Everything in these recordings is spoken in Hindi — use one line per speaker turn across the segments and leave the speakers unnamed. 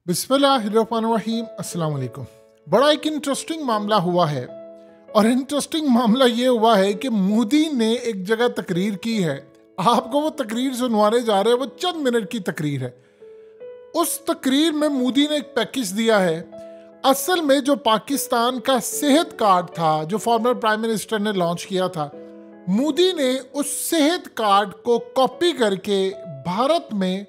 बिस्मिल्लाहिर्रहमानिर्रहीम, अस्सलाम वालेकुम। बड़ा एक इंटरेस्टिंग मामला हुआ है और इंटरेस्टिंग मामला ये हुआ है कि मोदी ने एक जगह तकरीर की है। आपको वो तकरीर सुनवाने जा रहे हैं, वो चंद मिनट की तकरीर है। उस तकरीर में मोदी ने एक पैकेज दिया है। असल में जो पाकिस्तान का सेहत कार्ड था, जो फॉर्मर प्राइम मिनिस्टर ने लॉन्च किया था, मोदी ने उस सेहत कार्ड को कॉपी करके भारत में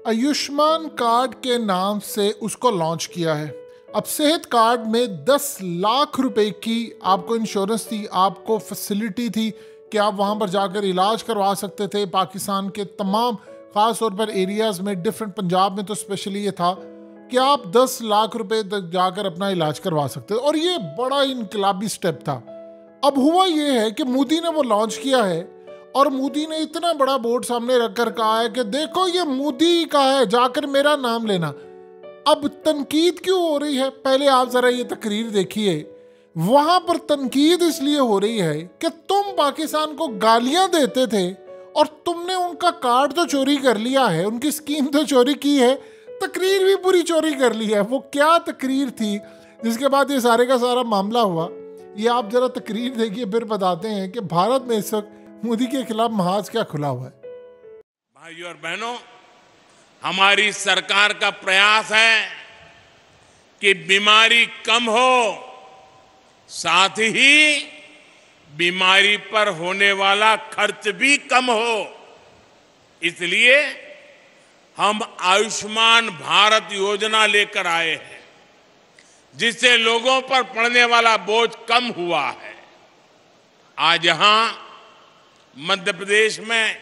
आयुष्मान कार्ड के नाम से उसको लॉन्च किया है। अब सेहत कार्ड में 10 लाख रुपए की आपको इंश्योरेंस थी, आपको फैसिलिटी थी कि आप वहाँ पर जाकर इलाज करवा सकते थे। पाकिस्तान के तमाम ख़ास तौर पर एरियाज़ में, डिफरेंट, पंजाब में तो स्पेशली ये था कि आप 10 लाख रुपए तक जाकर अपना इलाज करवा सकते थे और ये बड़ा इनकलाबी स्टेप था। अब हुआ ये है कि मोदी ने वो लॉन्च किया है और मोदी ने इतना बड़ा बोर्ड सामने रखकर कहा है कि देखो ये मोदी का है, जाकर मेरा नाम लेना। अब तनकीद क्यों हो रही है? पहले आप जरा ये तकरीर देखिए। वहां पर तनकीद इसलिए हो रही है कि तुम पाकिस्तान को गालियां देते थे और तुमने उनका कार्ड तो चोरी कर लिया है, उनकी स्कीम तो चोरी की है, तकरीर भी पूरी चोरी कर ली है। वो क्या तकरीर थी जिसके बाद ये सारे का सारा मामला हुआ? ये आप जरा तकरीर देखिए, फिर बताते हैं कि भारत में इस वक्त मोदी के खिलाफ महाज क्या खुला हुआ है।
भाइयों और बहनों, हमारी सरकार का प्रयास है कि बीमारी कम हो, साथ ही बीमारी पर होने वाला खर्च भी कम हो। इसलिए हम आयुष्मान भारत योजना लेकर आए हैं, जिससे लोगों पर पड़ने वाला बोझ कम हुआ है। आज यहां मध्य प्रदेश में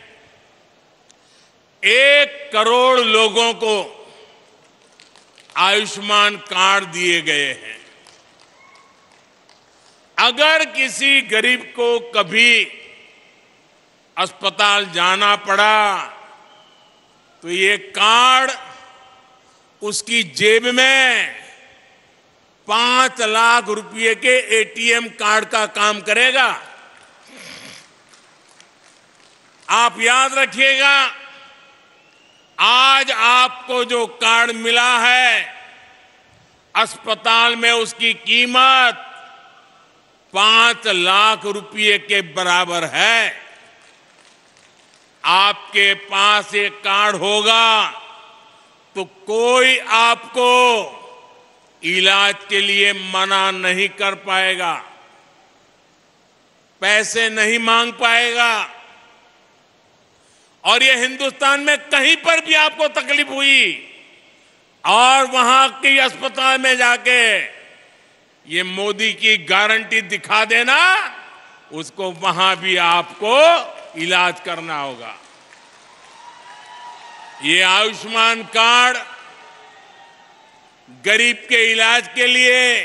1 करोड़ लोगों को आयुष्मान कार्ड दिए गए हैं। अगर किसी गरीब को कभी अस्पताल जाना पड़ा तो ये कार्ड उसकी जेब में 5 लाख रुपए के एटीएम कार्ड का काम करेगा। आप याद रखिएगा, आज आपको जो कार्ड मिला है, अस्पताल में उसकी कीमत 5 लाख रुपए के बराबर है। आपके पास ये कार्ड होगा तो कोई आपको इलाज के लिए मना नहीं कर पाएगा, पैसे नहीं मांग पाएगा। और ये हिंदुस्तान में कहीं पर भी आपको तकलीफ हुई और वहां के अस्पताल में जाके ये मोदी की गारंटी दिखा देना, उसको वहां भी आपको इलाज करना होगा। ये आयुष्मान कार्ड गरीब के इलाज के लिए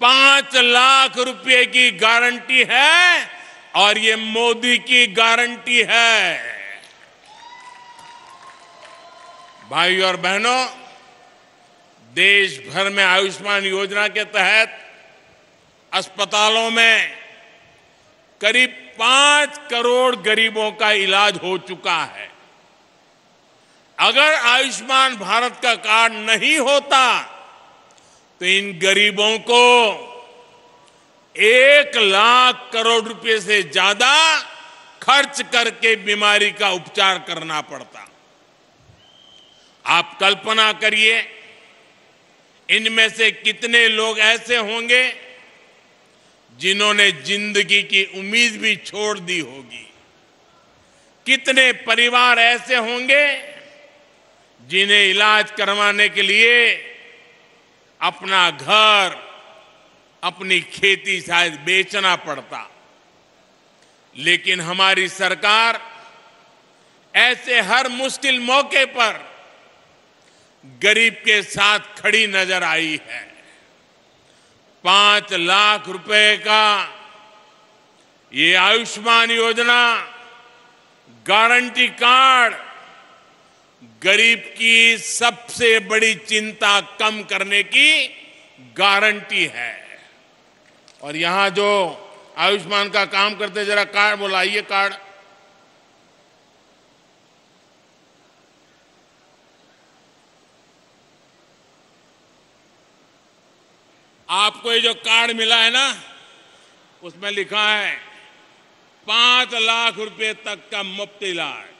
5 लाख रुपए की गारंटी है और ये मोदी की गारंटी है। भाइयों और बहनों, देश भर में आयुष्मान योजना के तहत अस्पतालों में करीब 5 करोड़ गरीबों का इलाज हो चुका है। अगर आयुष्मान भारत का कार्ड नहीं होता तो इन गरीबों को 1 लाख करोड़ रुपए से ज्यादा खर्च करके बीमारी का उपचार करना पड़ता। आप कल्पना करिए, इनमें से कितने लोग ऐसे होंगे जिन्होंने जिंदगी की उम्मीद भी छोड़ दी होगी। कितने परिवार ऐसे होंगे जिन्हें इलाज करवाने के लिए अपना घर, अपनी खेती शायद बेचना पड़ता। लेकिन हमारी सरकार ऐसे हर मुश्किल मौके पर गरीब के साथ खड़ी नजर आई है। 5 लाख रुपए का ये आयुष्मान योजना गारंटी कार्ड गरीब की सबसे बड़ी चिंता कम करने की गारंटी है। और यहां जो आयुष्मान का काम करते, जरा कार्ड बुलाइए, कार्ड आपको ये जो कार्ड मिला है ना, उसमें लिखा है 5 लाख रुपए तक का मुफ्त इलाज।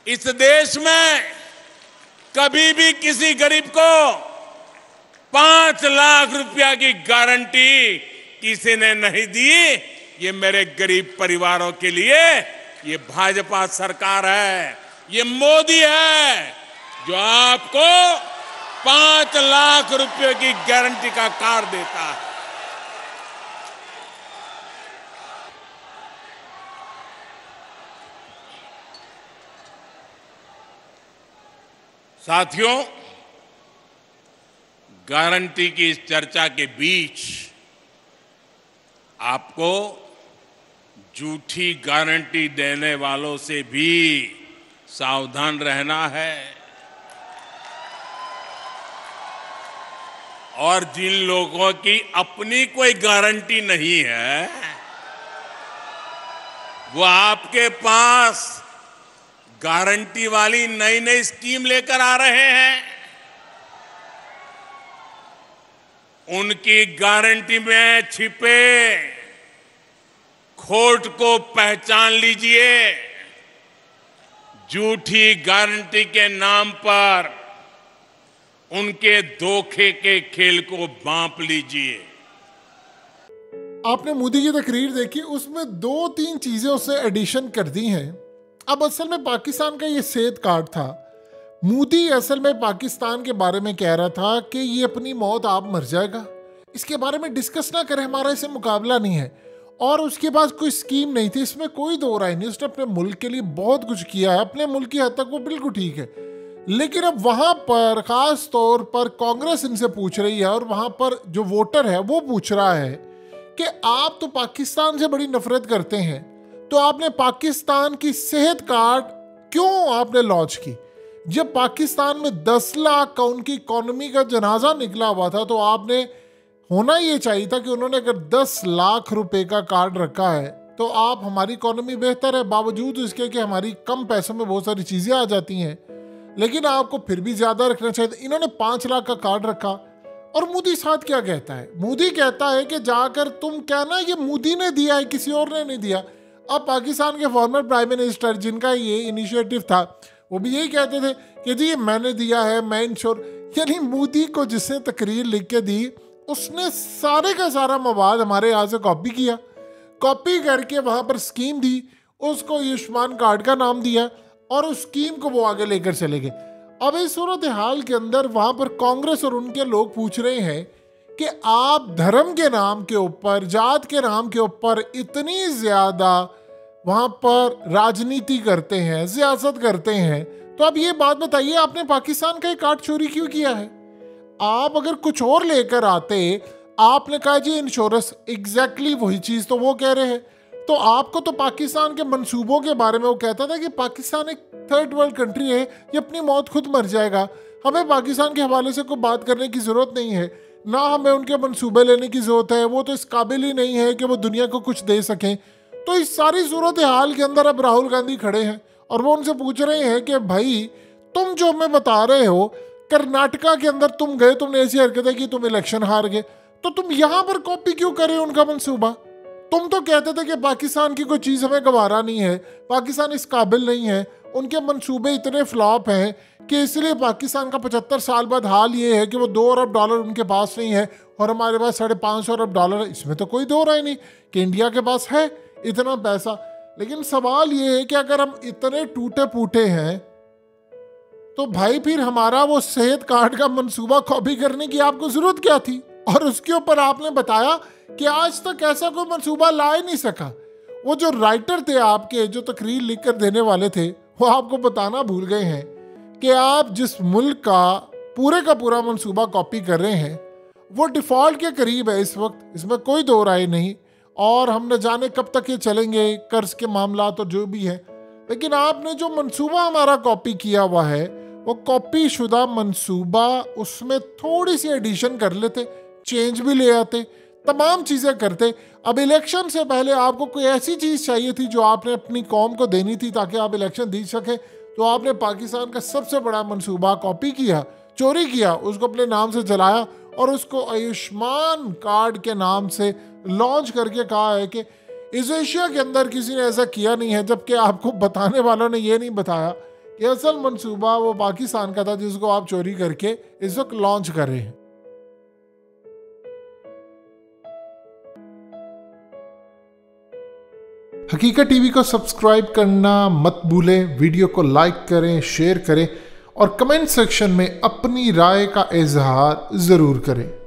इस देश में कभी भी किसी गरीब को 5 लाख रुपया की गारंटी किसी ने नहीं दी। ये मेरे गरीब परिवारों के लिए ये भाजपा सरकार है, ये मोदी है जो आपको 5 लाख रुपए की गारंटी का कार्ड देता है। साथियों, गारंटी की इस चर्चा के बीच आपको झूठी गारंटी देने वालों से भी सावधान रहना है। और जिन लोगों की अपनी कोई गारंटी नहीं है, वो आपके पास गारंटी वाली नई नई स्कीम लेकर आ रहे हैं। उनकी गारंटी में छिपे खोट को पहचान लीजिए। झूठी गारंटी के नाम पर उनके धोखे के खेल को भांप लीजिए।
आपने मोदी की तकरीर देखी, उसमें 2-3 चीजें उससे एडिशन कर दी हैं। अब असल में पाकिस्तान का ये सेहत कार्ड था। मोदी असल में पाकिस्तान के बारे में कह रहा था कि ये अपनी मौत आप मर जाएगा, इसके बारे में डिस्कस ना करें, हमारा इससे मुकाबला नहीं है। और उसके पास कोई स्कीम नहीं थी, इसमें कोई दो राय नहीं। उसने अपने मुल्क के लिए बहुत कुछ किया है, अपने मुल्क की हद तक वो बिल्कुल ठीक है। लेकिन अब वहाँ पर ख़ास तौर पर कांग्रेस इनसे पूछ रही है, और वहाँ पर जो वोटर है वो पूछ रहा है कि आप तो पाकिस्तान से बड़ी नफरत करते हैं, तो आपने पाकिस्तान की सेहत कार्ड क्यों आपने लॉन्च की? जब पाकिस्तान में 10 लाख का उनकी इकोनॉमी का जनाजा निकला हुआ था, तो आपने होना ये चाहिए था कि उन्होंने अगर 10 लाख रुपए का कार्ड रखा है तो आप, हमारी इकोनॉमी बेहतर है, बावजूद इसके कि हमारी कम पैसों में बहुत सारी चीज़ें आ जाती हैं, लेकिन आपको फिर भी ज़्यादा रखना चाहिए। इन्होंने 5 लाख का कार्ड रखा। और मोदी साथ क्या कहता है? मोदी कहता है कि जाकर तुम कहना ये मोदी ने दिया है, किसी और ने नहीं दिया। अब पाकिस्तान के फॉर्मर प्राइम मिनिस्टर जिनका ये इनिशिएटिव था, वो भी यही कहते थे कि जी मैंने दिया है, मैं इंश्योर। यानी मोदी को जिसने तकरीर लिख के दी, उसने सारे का सारा मवाद हमारे यहाँ से कॉपी किया, कॉपी करके वहाँ पर स्कीम दी, उसको आयुष्मान कार्ड का नाम दिया, और उस स्कीम को वो आगे लेकर चले गए। अब इस सूरत हाल के अंदर वहाँ पर कांग्रेस और उनके लोग पूछ रहे हैं कि आप धर्म के नाम के ऊपर, जात के नाम के ऊपर इतनी ज़्यादा वहाँ पर राजनीति करते हैं, सियासत करते हैं, तो अब ये बात बताइए, आपने पाकिस्तान का एक कार्ड चोरी क्यों किया है? आप अगर कुछ और लेकर आते, आपने कहा जी इंश्योरेंस, एग्जैक्टली वही चीज़ तो वो कह रहे हैं। तो आपको तो पाकिस्तान के मंसूबों के बारे में वो कहता था कि पाकिस्तान एक थर्ड वर्ल्ड कंट्री है, ये अपनी मौत खुद मर जाएगा, हमें पाकिस्तान के हवाले से कोई बात करने की ज़रूरत नहीं है, ना हमें उनके मंसूबे लेने की ज़रूरत है, वो तो इस काबिल ही नहीं है कि वो दुनिया को कुछ दे सकें। तो इस सारी सूरत हाल के अंदर अब राहुल गांधी खड़े हैं और वो उनसे पूछ रहे हैं कि भाई तुम जो हमें बता रहे हो, कर्नाटका के अंदर तुम गए, तुमने ऐसी हरकतें की, तुम इलेक्शन हार गए, तो तुम यहाँ पर कॉपी क्यों करे उनका मंसूबा? तुम तो कहते थे कि पाकिस्तान की कोई चीज़ हमें गवारा नहीं है, पाकिस्तान इस काबिल नहीं है, उनके मंसूबे इतने फ्लॉप हैं कि इसलिए पाकिस्तान का 75 साल बाद हाल ये है कि वो $2 अरब उनके पास नहीं है और हमारे पास $550 अरब है। इसमें तो कोई दो राय नहीं कि इंडिया के पास है इतना पैसा। लेकिन सवाल ये है कि अगर हम इतने टूटे फूटे हैं, तो भाई फिर हमारा वो सेहत कार्ड का मंसूबा कॉपी करने की आपको जरूरत क्या थी? और उसके ऊपर आपने बताया कि आज तक ऐसा कोई मंसूबा ला ही नहीं सका। वो जो राइटर थे आपके, जो तकरीर लिख कर देने वाले थे, वो आपको बताना भूल गए हैं कि आप जिस मुल्क का पूरा मंसूबा कॉपी कर रहे हैं, वो डिफ़ॉल्ट के करीब है इस वक्त, इसमें कोई दो राय नहीं। और हम न जाने कब तक ये चलेंगे, कर्ज के मामला तो जो भी है। लेकिन आपने जो मंसूबा हमारा कॉपी किया हुआ है, वो कॉपी शुदा मंसूबा, उसमें थोड़ी सी एडिशन कर लेते, चेंज भी ले आते, तमाम चीज़ें करते। अब इलेक्शन से पहले आपको कोई ऐसी चीज़ चाहिए थी जो आपने अपनी कौम को देनी थी ताकि आप इलेक्शन जीत सकें, तो आपने पाकिस्तान का सबसे बड़ा मंसूबा कॉपी किया। चोरी किया, उसको अपने नाम से चलाया और उसको आयुष्मान कार्ड के नाम से लॉन्च करके कहा है कि इस एशिया के अंदर किसी ने ऐसा किया नहीं है, जबकि आपको बताने वालों ने ये नहीं बताया कि असल मंसूबा वो पाकिस्तान का था जिसको आप चोरी करके इस वक्त लॉन्च कर रहे हैं। हकीकत टीवी को सब्सक्राइब करना मत भूलें, वीडियो को लाइक करें, शेयर करें और कमेंट सेक्शन में अपनी राय का इजहार ज़रूर करें।